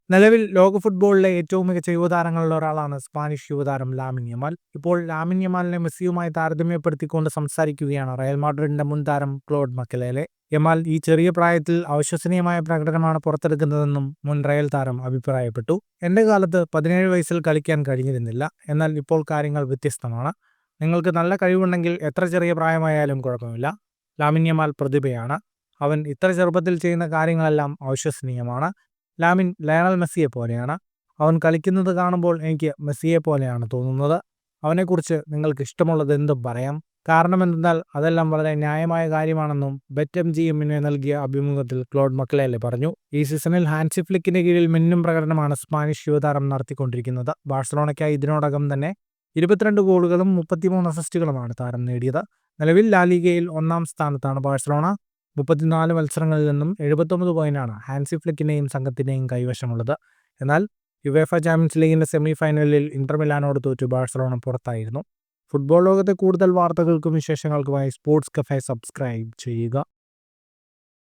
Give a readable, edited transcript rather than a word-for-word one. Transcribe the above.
നിലവിൽ ലോക ഫുട്ബോളിലെ ഏറ്റവും മികച്ച യുവതാരങ്ങളിൽ ഒരാളാണ് സ്പാനിഷ് യുവതാരം ലാമിൻ യമാൽ. ഇപ്പോൾ ലാമിൻ യമാലിനെ മെസ്സിയുമായി താരതമ്യപ്പെടുത്തിക്കൊണ്ട് സംസാരിക്കുകയാണ് റയൽ മാഡ്രിഡിന്റെ മുൻ താരം ക്ലോഡ് മക്കലേലെ. യമാൽ ഈ ചെറിയ പ്രായത്തിൽ അവിശ്വസനീയമായ പ്രകടനമാണ് പുറത്തെടുക്കുന്നതെന്നും മുൻ റയൽ താരം അഭിപ്രായപ്പെട്ടു. എന്റെ കാലത്ത് 17 വയസ്സിൽ കളിക്കാൻ കഴിഞ്ഞിരുന്നില്ല, എന്നാൽ ഇപ്പോൾ കാര്യങ്ങൾ വ്യത്യസ്തമാണ്. നിങ്ങൾക്ക് നല്ല കഴിവുണ്ടെങ്കിൽ എത്ര ചെറിയ പ്രായമായാലും കുഴപ്പമില്ല. ലാമിൻ യമാൽ പ്രതിഭയാണ്. അവൻ ഇത്ര ചെറുപ്പത്തിൽ ചെയ്യുന്ന കാര്യങ്ങളെല്ലാം അവിശ്വസനീയമാണ്. ലാമിൻ ലയണൽ മെസ്സിയെ പോലെയാണ്. അവൻ കളിക്കുന്നത് കാണുമ്പോൾ എനിക്ക് മെസ്സിയെ പോലെയാണ് തോന്നുന്നത്. അവനെക്കുറിച്ച് നിങ്ങൾക്ക് ഇഷ്ടമുള്ളത് എന്തും പറയാം. കാരണം എന്തെന്നാൽ അതെല്ലാം വളരെ ന്യായമായ കാര്യമാണെന്നും BetMGM-ന് നൽകിയ അഭിമുഖത്തിൽ ക്ലോഡ് മക്ലേലെ പറഞ്ഞു. ഈ സീസണിൽ ഹാൻസി ഫ്ലിക്കിന്റെ കീഴിൽ മിന്നും പ്രകടനമാണ് സ്പാനിഷ് യുവതാരം നടത്തിക്കൊണ്ടിരിക്കുന്നത്. ബാഴ്സലോണയ്ക്കായി ഇതിനോടകം തന്നെ 22 ഗോളുകളും 33 അസിസ്റ്റുകളുമാണ് താരം നേടിയത്. നിലവിൽ ലാലിഗയിൽ 1-ാം സ്ഥാനത്താണ് ബാഴ്സലോണ. 34 മത്സരങ്ങളിൽ നിന്നും 79 പോയിന്റാണ് ഹാൻസി ഫ്ലിക്കിന്റെയും സംഘത്തിന്റെയും കൈവശമുള്ളത്. എന്നാൽ യുവേഫ ചാമ്പ്യൻസ് ലീഗിന്റെ സെമി ഫൈനലിൽ ഇന്റർ മിലാനോട് തോറ്റു ബാഴ്സലോണ പുറത്തായിരുന്നു. ഫുട്ബോൾ ലോകത്തെ കൂടുതൽ വാർത്തകൾക്കും വിശേഷങ്ങൾക്കുമായി സ്പോർട്സ് കഫേ സബ്സ്ക്രൈബ് ചെയ്യുക.